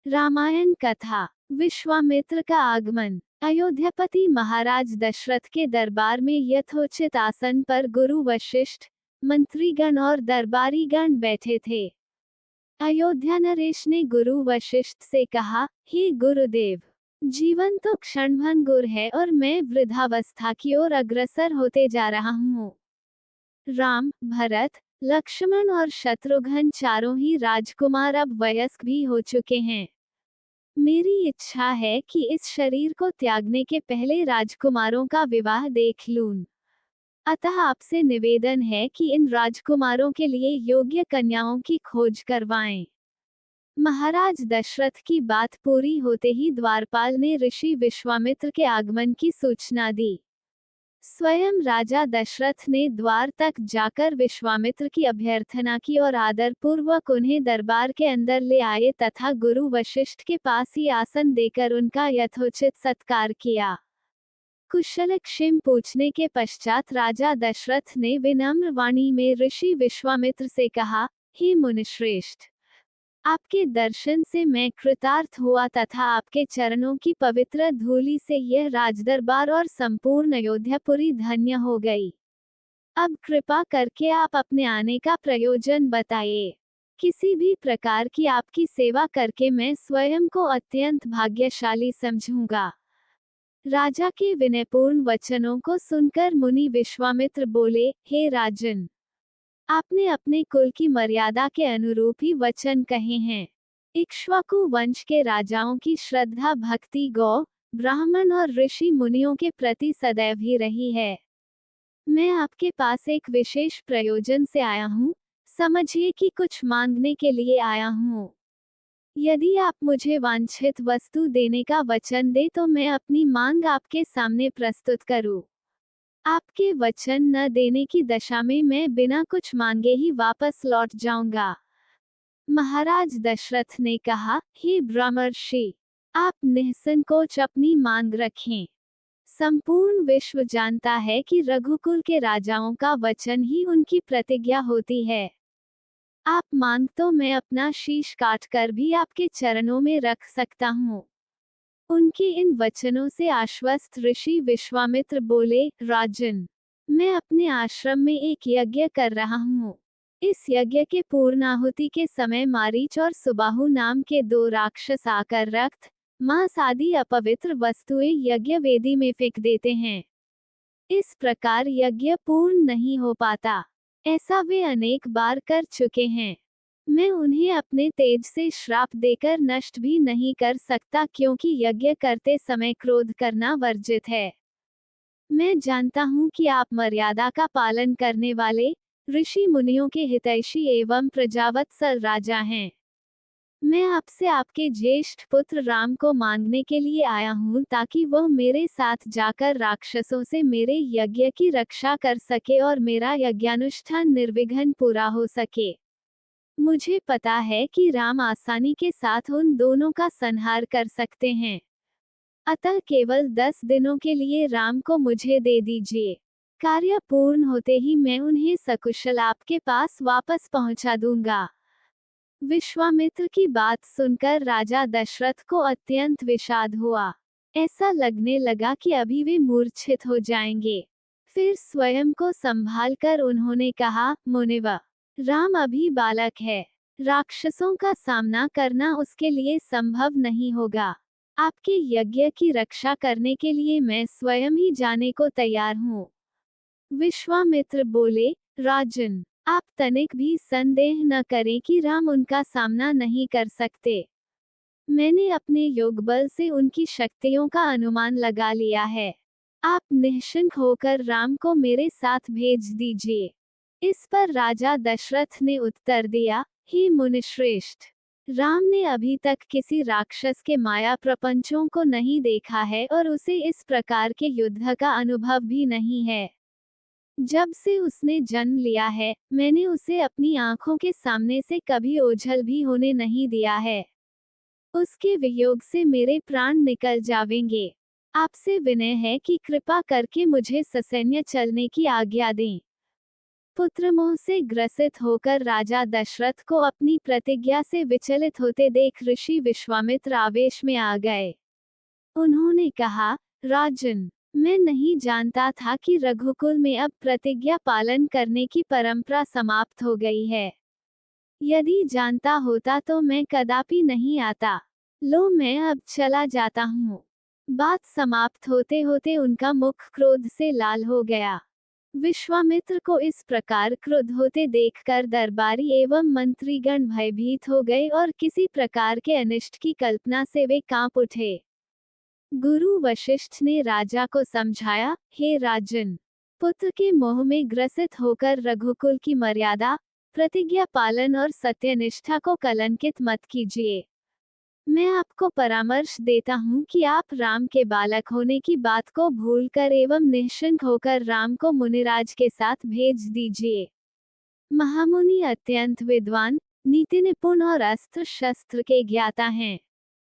रामायण कथा। विश्वामित्र का आगमन। अयोध्यापति महाराज दशरथ के दरबार में यथोचित आसन पर गुरु वशिष्ठ, मंत्रीगण और दरबारीगण बैठे थे। अयोध्या नरेश ने गुरु वशिष्ठ से कहा, हे गुरुदेव, जीवन तो क्षणभंगुर है और मैं वृद्धावस्था की ओर अग्रसर होते जा रहा हूँ। राम, भरत, लक्ष्मण और शत्रुघ्न चारों ही राजकुमार अब वयस्क भी हो चुके हैं। मेरी इच्छा है कि इस शरीर को त्यागने के पहले राजकुमारों का विवाह देख लूं। अतः आपसे निवेदन है कि इन राजकुमारों के लिए योग्य कन्याओं की खोज करवाएं। महाराज दशरथ की बात पूरी होते ही द्वारपाल ने ऋषि विश्वामित्र के आगमन की सूचना दी। स्वयं राजा दशरथ ने द्वार तक जाकर विश्वामित्र की अभ्यर्थना की और आदरपूर्वक उन्हें दरबार के अंदर ले आए तथा गुरु वशिष्ठ के पास ही आसन देकर उनका यथोचित सत्कार किया। कुशल क्षेम पूछने के पश्चात राजा दशरथ ने विनम्र वाणी में ऋषि विश्वामित्र से कहा, हे मुनिश्रेष्ठ, आपके दर्शन से मैं कृतार्थ हुआ तथा आपके चरणों की पवित्र धूलि से यह राजदरबार और संपूर्ण अयोध्यापुरी धन्य हो गई। अब कृपा करके आप अपने आने का प्रयोजन बताइए। किसी भी प्रकार की आपकी सेवा करके मैं स्वयं को अत्यंत भाग्यशाली समझूंगा। राजा के विनयपूर्ण वचनों को सुनकर मुनि विश्वामित्र बोले, हे राजन, आपने अपने कुल की मर्यादा के अनुरूप ही वचन कहे हैं। इक्ष्वाकु वंश के राजाओं की श्रद्धा भक्ति गौ, ब्राह्मण और ऋषि मुनियों के प्रति सदैव ही रही है। मैं आपके पास एक विशेष प्रयोजन से आया हूँ। समझिए कि कुछ मांगने के लिए आया हूँ। यदि आप मुझे वांछित वस्तु देने का वचन दे तो मैं अपनी मांग आपके सामने प्रस्तुत करूँ। आपके वचन न देने की दशा में मैं बिना कुछ मांगे ही वापस लौट जाऊंगा। महाराज दशरथ ने कहा, हे ब्रह्मर्षि, आप निसंकोच अपनी मांग रखें। संपूर्ण विश्व जानता है कि रघुकुल के राजाओं का वचन ही उनकी प्रतिज्ञा होती है। आप मांग तो मैं अपना शीश काट कर भी आपके चरणों में रख सकता हूँ। उनके इन वचनों से आश्वस्त ऋषि विश्वामित्र बोले, राजन, मैं अपने आश्रम में एक यज्ञ कर रहा हूँ। इस यज्ञ के पूर्णाहुति के समय मारीच और सुबाहु नाम के 2 राक्षस आकर रक्त, मांस आदि अपवित्र वस्तुएं यज्ञ वेदी में फेंक देते हैं। इस प्रकार यज्ञ पूर्ण नहीं हो पाता। ऐसा वे अनेक बार कर चुके हैं। मैं उन्हें अपने तेज से श्राप देकर नष्ट भी नहीं कर सकता क्योंकि यज्ञ करते समय क्रोध करना वर्जित है। मैं जानता हूँ कि आप मर्यादा का पालन करने वाले, ऋषि मुनियों के हितैषी एवं प्रजावत्सल राजा हैं। मैं आपसे आपके ज्येष्ठ पुत्र राम को मांगने के लिए आया हूँ ताकि वह मेरे साथ जाकर राक्षसों से मेरे यज्ञ की रक्षा कर सके और मेरा यज्ञानुष्ठान निर्विघ्न पूरा हो सके। मुझे पता है कि राम आसानी के साथ उन दोनों का संहार कर सकते हैं। अतः केवल 10 दिनों के लिए राम को मुझे दे दीजिए। कार्य पूर्ण होते ही मैं उन्हें सकुशल आपके पास वापस पहुंचा दूंगा। विश्वामित्र की बात सुनकर राजा दशरथ को अत्यंत विषाद हुआ। ऐसा लगने लगा कि अभी वे मूर्छित हो जाएंगे। फिर स्वयं को संभालकर उन्होंने कहा, मुनिव, राम अभी बालक है। राक्षसों का सामना करना उसके लिए संभव नहीं होगा। आपके यज्ञ की रक्षा करने के लिए मैं स्वयं ही जाने को तैयार हूँ। विश्वामित्र बोले, राजन, आप तनिक भी संदेह न करें कि राम उनका सामना नहीं कर सकते। मैंने अपने योग बल से उनकी शक्तियों का अनुमान लगा लिया है। आप निश्चिंत होकर राम को मेरे साथ भेज दीजिए। इस पर राजा दशरथ ने उत्तर दिया, हे मुनिश्रेष्ठ, राम ने अभी तक किसी राक्षस के माया प्रपंचों को नहीं देखा है और उसे इस प्रकार के युद्ध का अनुभव भी नहीं है। जब से उसने जन्म लिया है, मैंने उसे अपनी आंखों के सामने से कभी ओझल भी होने नहीं दिया है। उसके वियोग से मेरे प्राण निकल जावेंगे। आपसे विनय है कि कृपा करके मुझे ससैन्य चलने की आज्ञा दें। पुत्र मोह से ग्रसित होकर राजा दशरथ को अपनी प्रतिज्ञा से विचलित होते देख ऋषि विश्वामित्र आवेश में आ गए। उन्होंने कहा, राजन, मैं नहीं जानता था कि रघुकुल में अब प्रतिज्ञा पालन करने की परंपरा समाप्त हो गई है। यदि जानता होता तो मैं कदापि नहीं आता। लो, मैं अब चला जाता हूँ। बात समाप्त होते होते उनका मुख क्रोध से लाल हो गया। विश्वामित्र को इस प्रकार क्रुद्ध होते देखकर दरबारी एवं मंत्रीगण भयभीत हो गए और किसी प्रकार के अनिष्ट की कल्पना से वे कांप उठे। गुरु वशिष्ठ ने राजा को समझाया, हे राजन, पुत्र के मोह में ग्रसित होकर रघुकुल की मर्यादा, प्रतिज्ञा पालन और सत्यनिष्ठा को कलंकित मत कीजिए। मैं आपको परामर्श देता हूँ कि आप राम के बालक होने की बात को भूलकर एवं निश्चिंत होकर राम को मुनिराज के साथ भेज दीजिए। महामुनि अत्यंत विद्वान, नीति निपुण और अस्त्र शस्त्र के ज्ञाता हैं।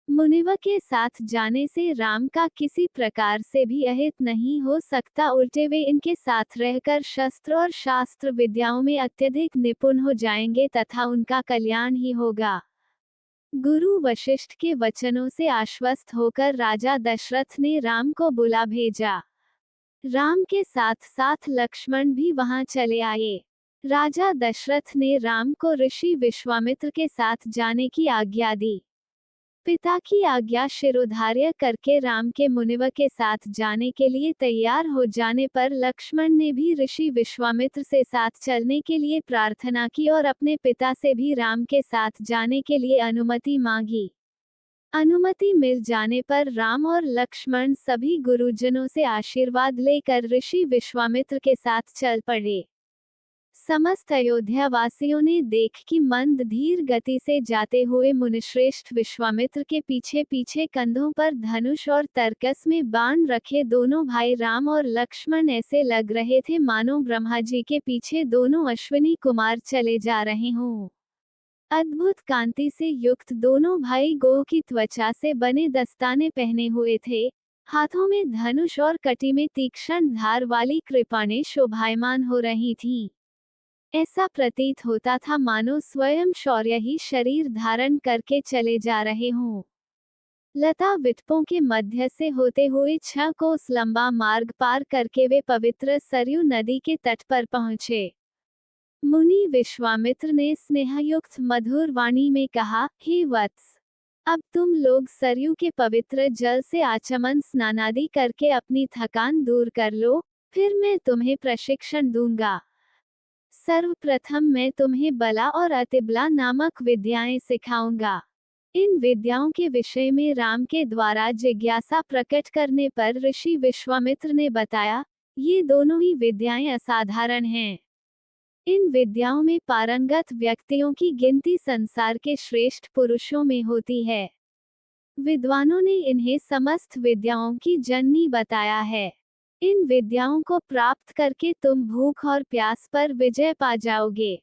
मुनिव के साथ जाने से राम का किसी प्रकार से भी अहित नहीं हो सकता, उल्टे वे इनके साथ रहकर शस्त्र और शास्त्र विद्याओं में अत्यधिक निपुण हो जाएंगे तथा उनका कल्याण ही होगा। गुरु वशिष्ठ के वचनों से आश्वस्त होकर राजा दशरथ ने राम को बुला भेजा। राम के साथ साथ लक्ष्मण भी वहां चले आए। राजा दशरथ ने राम को ऋषि विश्वामित्र के साथ जाने की आज्ञा दी। पिता की आज्ञा शिरोधार्य करके राम के मुनिव के साथ जाने के लिए तैयार हो जाने पर लक्ष्मण ने भी ऋषि विश्वामित्र से साथ चलने के लिए प्रार्थना की और अपने पिता से भी राम के साथ जाने के लिए अनुमति मांगी। अनुमति मिल जाने पर राम और लक्ष्मण सभी गुरुजनों से आशीर्वाद लेकर ऋषि विश्वामित्र के साथ चल पड़े। समस्त अयोध्या वासियों ने देख कि मंद धीर गति से जाते हुए मुनिश्रेष्ठ विश्वामित्र के पीछे पीछे कंधों पर धनुष और तरकस में बाण रखे दोनों भाई राम और लक्ष्मण ऐसे लग रहे थे मानो ब्रह्मा जी के पीछे दोनों अश्विनी कुमार चले जा रहे हों। अद्भुत कांति से युक्त दोनों भाई गोह की त्वचा से बने दस्ताने पहने हुए थे। हाथों में धनुष और कटी में तीक्ष्ण धार वाली कृपाणें शोभायमान हो रही थीं। ऐसा प्रतीत होता था मानो स्वयं शौर्य ही शरीर धारण करके चले जा रहे हों। लता विटपों के मध्य से होते हुए 6 कोस लंबा मार्ग पार करके वे पवित्र सरयू नदी के तट पर पहुंचे। मुनि विश्वामित्र ने स्नेहयुक्त मधुर वाणी में कहा, हे वत्स, अब तुम लोग सरयू के पवित्र जल से आचमन स्नानादि करके अपनी थकान दूर कर लो, फिर मैं तुम्हें प्रशिक्षण दूंगा। सर्वप्रथम मैं तुम्हें बला और अतिबला नामक विद्याएं सिखाऊंगा। इन विद्याओं के विषय में राम के द्वारा जिज्ञासा प्रकट करने पर ऋषि विश्वामित्र ने बताया, ये दोनों ही विद्याएं असाधारण हैं। इन विद्याओं में पारंगत व्यक्तियों की गिनती संसार के श्रेष्ठ पुरुषों में होती है। विद्वानों ने इन्हें समस्त विद्याओं की जननी बताया है। इन विद्याओं को प्राप्त करके तुम भूख और प्यास पर विजय पा जाओगे।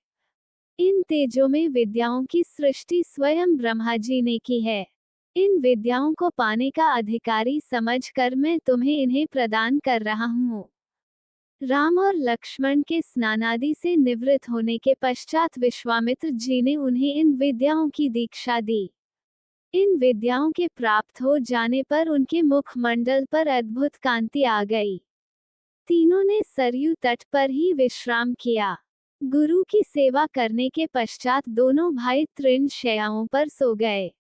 इन तेजों में विद्याओं की सृष्टि स्वयं ब्रह्मा जी ने की है। इन विद्याओं को पाने का अधिकारी समझकर मैं तुम्हें इन्हें प्रदान कर रहा हूँ। राम और लक्ष्मण के स्नानादि से निवृत्त होने के पश्चात विश्वामित्र जी ने उन्हें इन विद्याओं की दीक्षा दी। इन विद्याओं के प्राप्त हो जाने पर उनके मुखमंडल पर अद्भुत कांति आ गई। तीनों ने सरयू तट पर ही विश्राम किया। गुरु की सेवा करने के पश्चात दोनों भाई तृण शैयाओं पर सो गए।